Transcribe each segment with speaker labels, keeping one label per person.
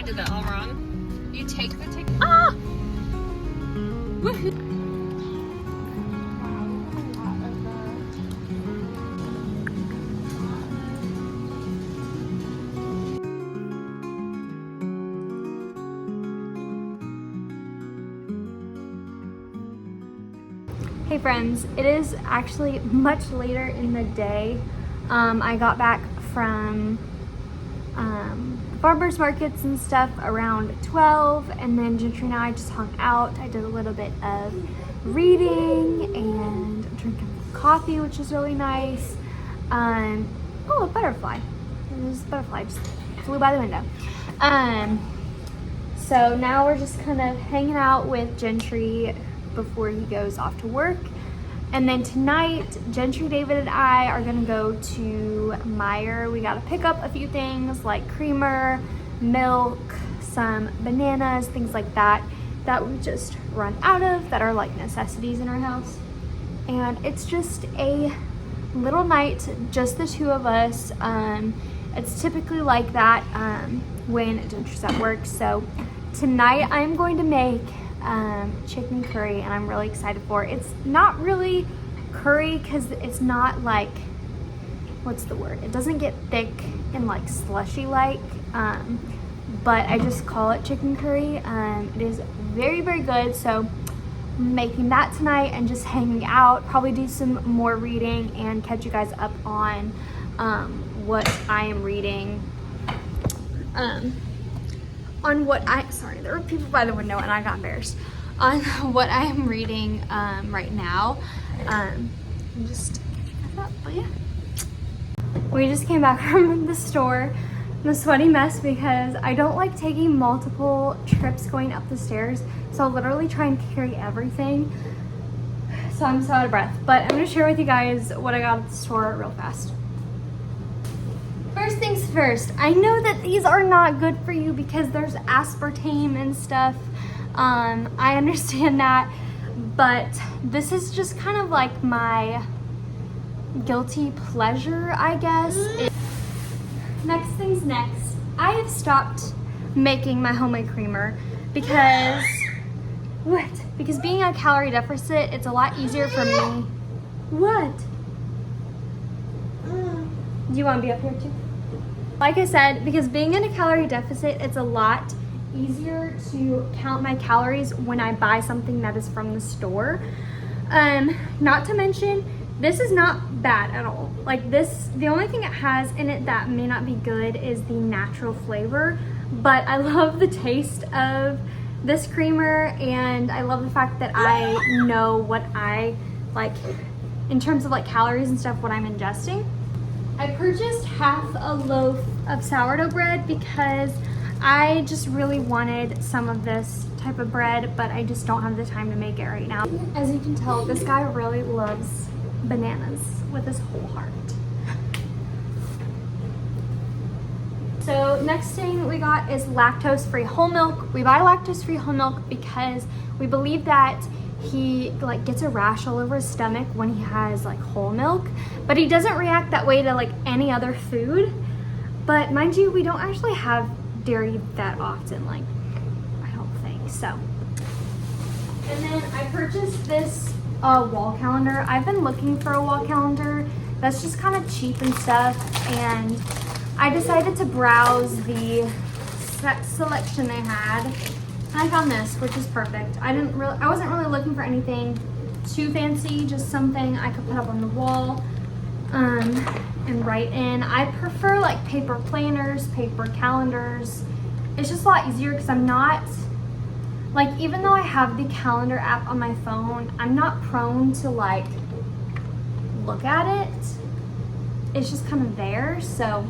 Speaker 1: did that all wrong. You take the ticket.
Speaker 2: Ah!
Speaker 1: Woohoo!
Speaker 2: Hey friends, it is actually much later in the day. I got back from farmers markets and stuff around 12, and then Gentry and I just hung out. I did a little bit of reading and drinking coffee, which is really nice. Oh, a butterfly. There's a butterfly just flew by the window. So now we're just kind of hanging out with Gentry before he goes off to work. And then tonight, Gentry, David, and I are gonna go to Meijer. We gotta pick up a few things like creamer, milk, some bananas, things like that we just run out of, that are like necessities in our house. And it's just a little night, just the two of us. It's typically like that when Gentry's at work. So tonight I'm going to make chicken curry, and I'm really excited for it. It's not really curry because it's not like, what's the word? It doesn't get thick and like slushy like, but I just call it chicken curry. It is very, very good. So I'm making that tonight and just hanging out, probably do some more reading and catch you guys up on what I am reading. On what sorry, there were people by the window and I got embarrassed. On what I am reading right now. But yeah. We just came back from the store. I'm a sweaty mess because I don't like taking multiple trips going up the stairs. So I'll literally try and carry everything. So I'm so out of breath. But I'm gonna share with you guys what I got at the store real fast. First things first, I know that these are not good for you because there's aspartame and stuff. I understand that, but this is just kind of like my guilty pleasure, I guess. Next things next, I have stopped making my homemade creamer because, because being a calorie deficit, it's a lot easier for me. What? Do you want to be up here too? Like I said, because being in a calorie deficit, it's a lot easier to count my calories when I buy something that is from the store. Not to mention, this is not bad at all. Like this, the only thing it has in it that may not be good is the natural flavor, but I love the taste of this creamer, and I love the fact that I know what I like in terms of like calories and stuff, what I'm ingesting. I purchased half a loaf of sourdough bread because I just really wanted some of this type of bread, but I just don't have the time to make it right now. As you can tell, this guy really loves bananas with his whole heart. So next thing we got is lactose-free whole milk. We buy lactose-free whole milk because we believe that he like gets a rash all over his stomach when he has like whole milk, but he doesn't react that way to like any other food. But mind you, we don't actually have dairy that often, like I don't think so. And then I purchased this wall calendar. I've been looking for a wall calendar that's just kind of cheap and stuff, and I decided to browse the set selection they had. And I found this, which is perfect. I wasn't really looking for anything too fancy, just something I could put up on the wall and write in. I prefer like paper planners, paper calendars. It's just a lot easier because I'm not, like, even though I have the calendar app on my phone, I'm not prone to like look at it. It's just kind of there, so.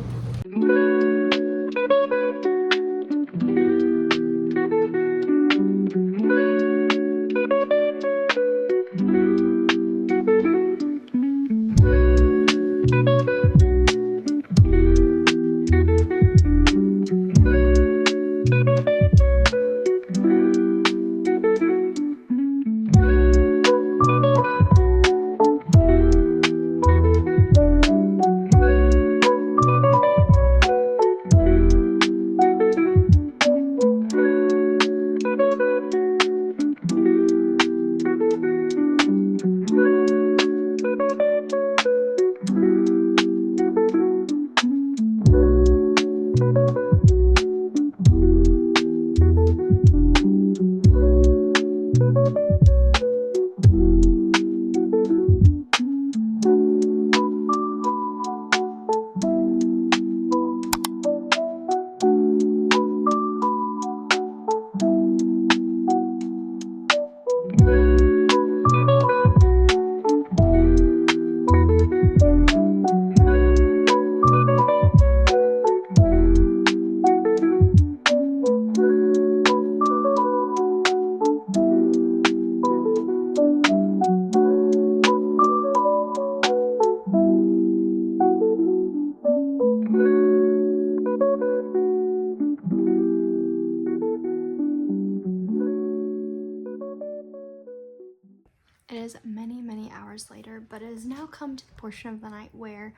Speaker 2: hours later, but it has now come to the portion of the night where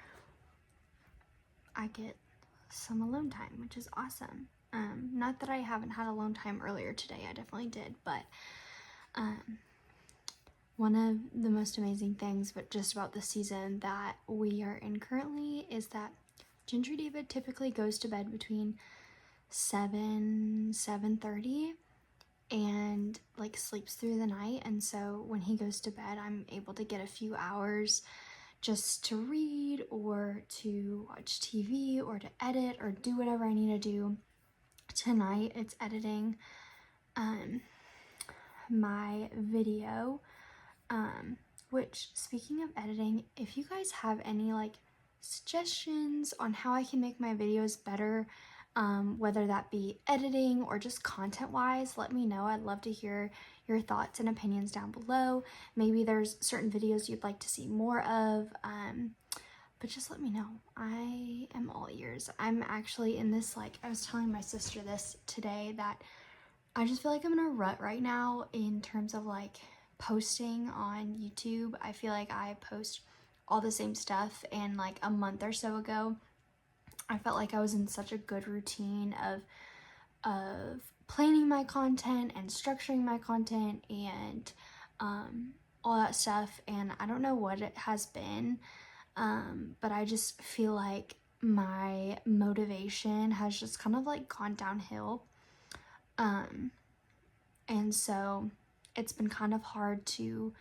Speaker 2: I get some alone time, which is awesome. Not that I haven't had alone time earlier today, I definitely did, but one of the most amazing things, but just about the season that we are in currently, is that Ginger David typically goes to bed between 7:30 and like sleeps through the night, and so when he goes to bed I'm able to get a few hours just to read or to watch TV or to edit or do whatever I need to do. Tonight it's editing my video, which, speaking of editing, if you guys have any like suggestions on how I can make my videos better, whether that be editing or just content wise, let me know. I'd love to hear your thoughts and opinions down below. Maybe there's certain videos you'd like to see more of, but just let me know. I am all ears. I'm actually in this, like, I was telling my sister this today, that I just feel like I'm in a rut right now in terms of like posting on YouTube. I feel like I post all the same stuff, and like a month or so ago I felt like I was in such a good routine of planning my content and structuring my content and all that stuff, and I don't know what it has been, but I just feel like my motivation has just kind of like gone downhill, and so it's been kind of hard to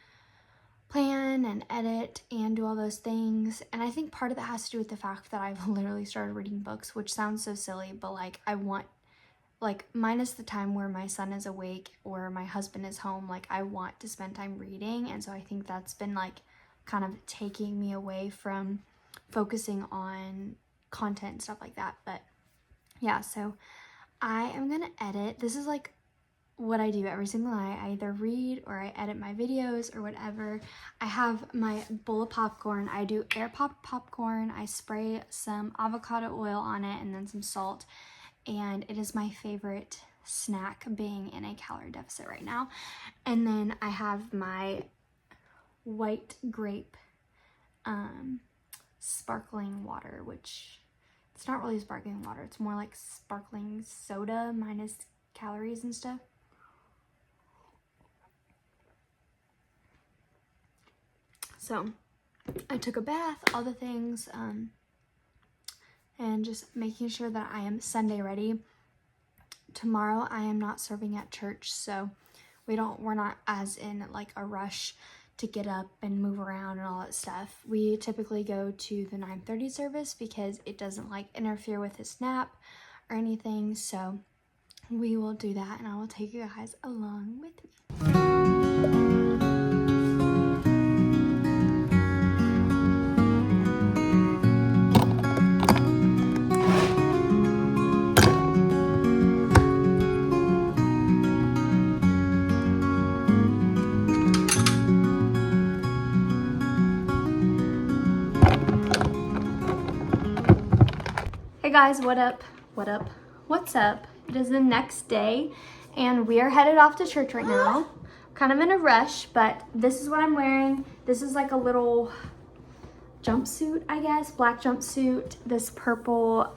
Speaker 2: plan and edit and do all those things. And I think part of that has to do with the fact that I've literally started reading books, which sounds so silly, but like I want, like, minus the time where my son is awake or my husband is home, like I want to spend time reading. And so I think that's been like kind of taking me away from focusing on content and stuff like that. But yeah, so I am gonna edit. This is like what I do every single night. I either read or I edit my videos or whatever. I have my bowl of popcorn. I do air pop popcorn. I spray some avocado oil on it and then some salt, and it is my favorite snack, being in a calorie deficit right now. And then I have my white grape sparkling water, which it's not really sparkling water, it's more like sparkling soda minus calories and stuff. So I took a bath, all the things, and just making sure that I am Sunday ready. Tomorrow I am not serving at church, so we're not as in like a rush to get up and move around and all that stuff. We typically go to the 9:30 service because it doesn't like interfere with his nap or anything, so we will do that, and I will take you guys along with me. Hey guys, what up? What up? What's up? It is the next day and we are headed off to church right now. Kind of in a rush, but this is what I'm wearing. This is like a little jumpsuit, I guess, black jumpsuit. This purple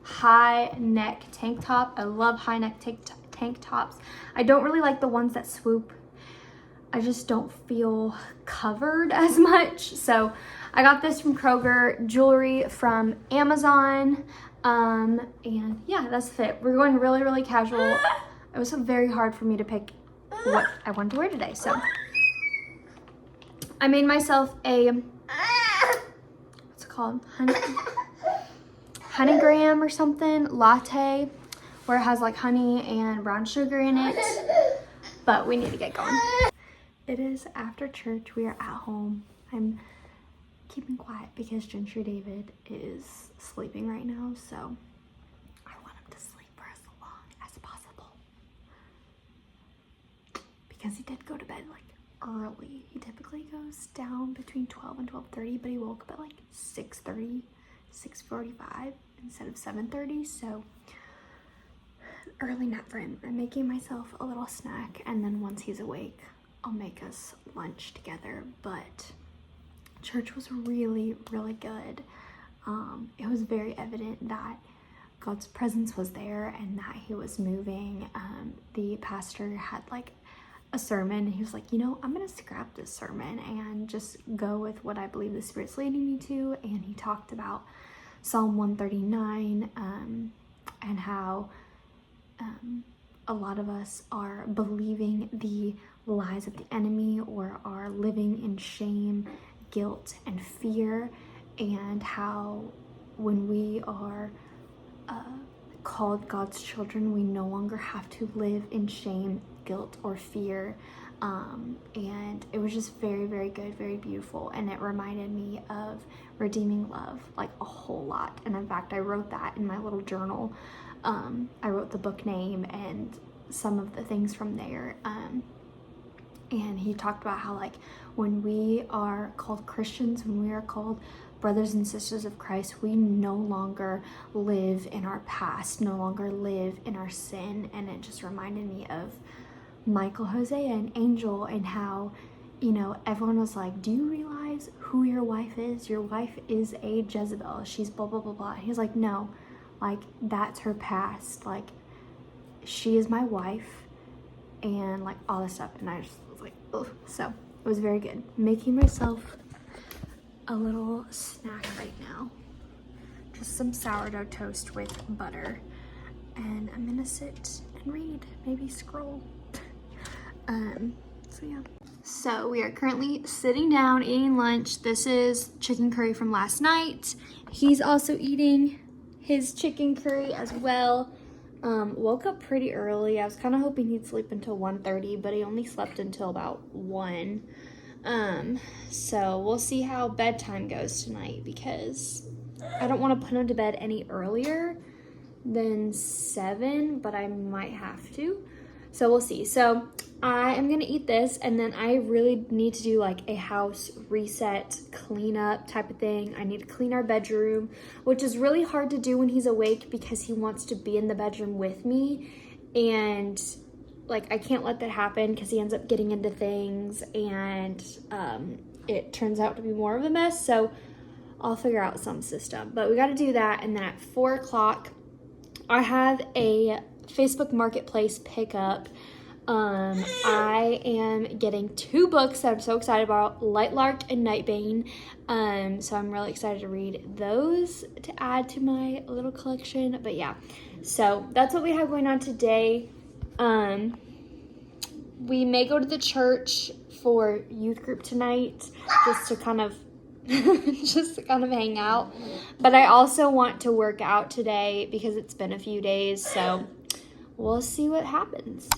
Speaker 2: high neck tank top. I love high neck tank tops. I don't really like the ones that swoop. I just don't feel covered as much. So I got this from Kroger, jewelry from Amazon, and yeah, that's the fit. We're going really, really casual. It was very hard for me to pick what I wanted to wear today, so I made myself a, what's it called, honeygram or something, latte, where it has like honey and brown sugar in it, but we need to get going. It is after church. We are at home. I'm keeping quiet because Ginger David is sleeping right now, so I want him to sleep for as long as possible. Because he did go to bed like early. He typically goes down between 12 and 12:30, but he woke up at like 6:30, 6:45 instead of 7:30, so early nap for him. I'm making myself a little snack, and then once he's awake, I'll make us lunch together. But church was really, really good. It was very evident that God's presence was there and that he was moving. The pastor had like a sermon. He was like, you know, I'm gonna scrap this sermon and just go with what I believe the Spirit's leading me to. And he talked about Psalm 139 and how a lot of us are believing the lies of the enemy or are living in shame, guilt, and fear, and how when we are called God's children, we no longer have to live in shame, guilt, or fear. And it was just very, very good, very beautiful. And it reminded me of redeeming love, like a whole lot. And in fact, I wrote that in my little journal. I wrote the book name and some of the things from there. And he talked about how like when we are called Christians, when we are called brothers and sisters of Christ, we no longer live in our past, no longer live in our sin. And it just reminded me of Michael, Hosea, and Angel, and how, you know, everyone was like, do you realize who your wife is? Your wife is a Jezebel. She's blah, blah, blah, blah. He's like, no, like that's her past. Like she is my wife and like all this stuff. And I just was like, ugh. So it was very good. Making myself a little snack right now. Just some sourdough toast with butter. And I'm gonna sit and read, maybe scroll. So yeah. So we are currently sitting down eating lunch. This is chicken curry from last night. He's also eating his chicken curry as well. Woke up pretty early. I was kind of hoping he'd sleep until 1:30, but he only slept until about 1. So we'll see how bedtime goes tonight because I don't want to put him to bed any earlier than 7, but I might have to. So we'll see. So I am gonna eat this, and then I really need to do like a house reset, cleanup type of thing. I need to clean our bedroom, which is really hard to do when he's awake because he wants to be in the bedroom with me, and like I can't let that happen because he ends up getting into things, and it turns out to be more of a mess. So I'll figure out some system, but we got to do that. And then at 4 o'clock, I have a Facebook Marketplace pickup. I am getting 2 books that I'm so excited about, Light Lark and Nightbane. So I'm really excited to read those to add to my little collection. But yeah, so that's what we have going on today. We may go to the church for youth group tonight just to kind of hang out. But I also want to work out today because it's been a few days, so we'll see what happens.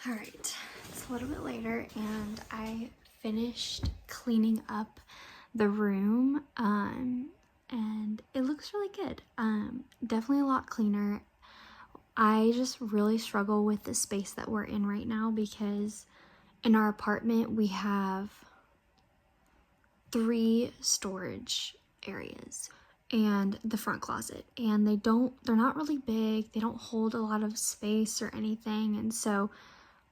Speaker 2: Alright, it's a little bit later and I finished cleaning up the room and it looks really good. Definitely a lot cleaner. I just really struggle with the space that we're in right now because in our apartment we have 3 storage areas and the front closet, and they're not really big, they don't hold a lot of space or anything, and so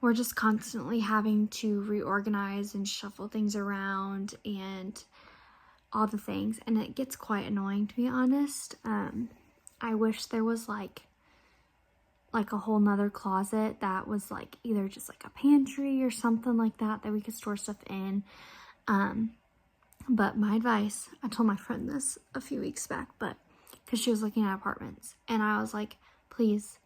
Speaker 2: we're just constantly having to reorganize and shuffle things around and all the things, and it gets quite annoying, to be honest. I wish there was like a whole nother closet that was like either just like a pantry or something like that we could store stuff in. But my advice, I told my friend this a few weeks back, but because she was looking at apartments, and I was like, please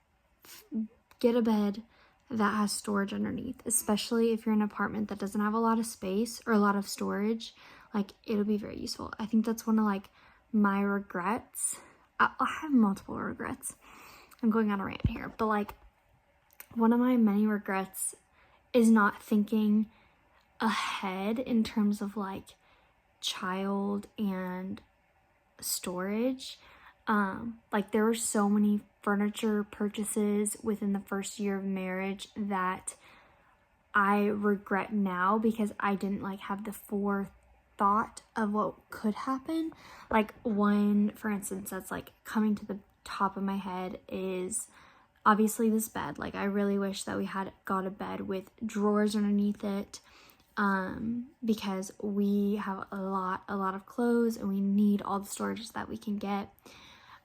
Speaker 2: get a bed that has storage underneath, especially if you're in an apartment that doesn't have a lot of space or a lot of storage. Like, it'll be very useful. I think that's one of like my regrets. I have multiple regrets. I'm going on a rant here, but like one of my many regrets is not thinking ahead in terms of like child and storage. Like there were so many furniture purchases within the first year of marriage that I regret now because I didn't like have the forethought of what could happen. Like one, for instance, that's like coming to the top of my head is obviously this bed. Like I really wish that we had got a bed with drawers underneath it, because we have a lot of clothes and we need all the storage that we can get.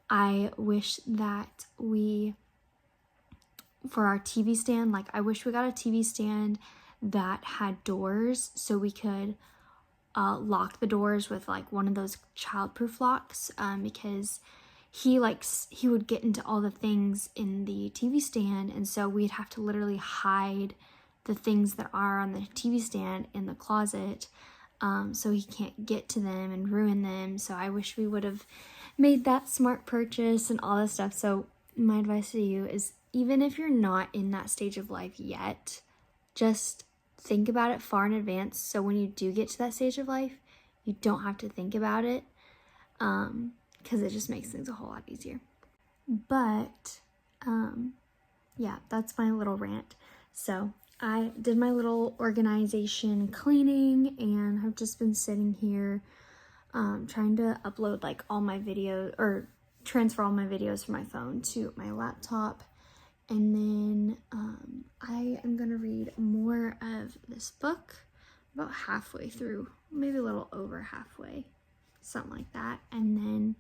Speaker 2: I wish that for our TV stand, like I wish we got a TV stand that had doors so we could lock the doors with like one of those childproof locks, because he would get into all the things in the TV stand, and so we'd have to literally hide the things that are on the TV stand in the closet, so he can't get to them and ruin them. So I wish we would have made that smart purchase and all this stuff. So my advice to you is, even if you're not in that stage of life yet, just think about it far in advance, so when you do get to that stage of life, you don't have to think about it, because it just makes things a whole lot easier. But yeah, that's my little rant. So I did my little organization cleaning, and have just been sitting here trying to upload like all my videos, or transfer all my videos from my phone to my laptop. And then I am going to read more of this book, about halfway through, maybe a little over halfway, something like that. And then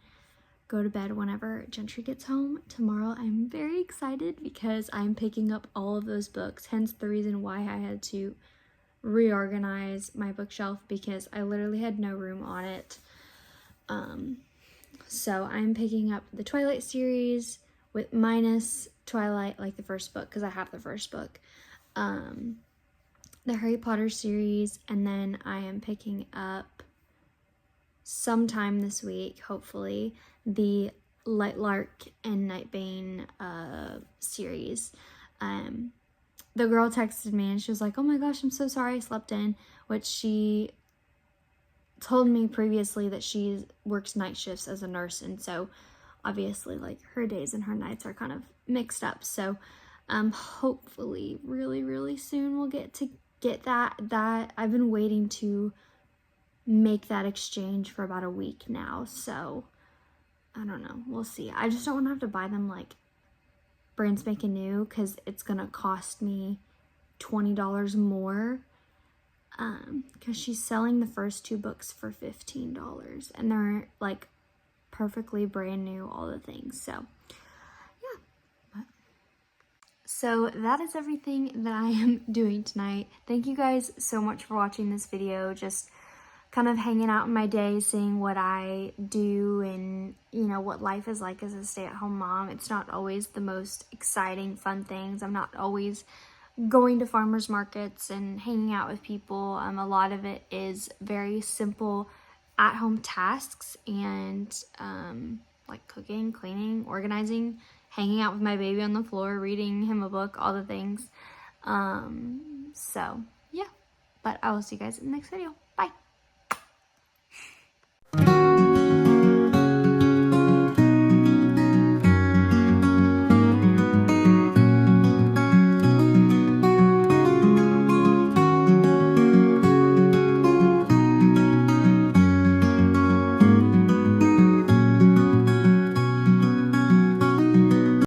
Speaker 2: go to bed whenever Gentry gets home. Tomorrow I'm very excited because I'm picking up all of those books, hence the reason why I had to reorganize my bookshelf, because I literally had no room on it. So I'm picking up the Twilight series with minus Twilight, like the first book, because I have the first book, the Harry Potter series, and then I am picking up sometime this week, hopefully, the Lightlark and Nightbane series. The girl texted me and she was like, oh my gosh, I'm so sorry I slept in, which she told me previously that she works night shifts as a nurse, and so obviously like her days and her nights are kind of mixed up. So hopefully really soon we'll get that I've been waiting to make that exchange for about a week now, so I don't know, we'll see. I just don't want to have to buy them like brand spanking new, because it's gonna cost me $20 more, because she's selling the first 2 books for $15, and they're like perfectly brand new, all the things. So yeah, so that is everything that I am doing tonight. Thank you guys so much for watching this video. Just kind of hanging out in my day, seeing what I do, and you know what life is like as a stay-at-home mom. It's not always the most exciting fun things. I'm not always going to farmers markets and hanging out with people. A lot of it is very simple at-home tasks, and like cooking, cleaning, organizing, hanging out with my baby on the floor, reading him a book, all the things. So yeah, but I will see you guys in the next video.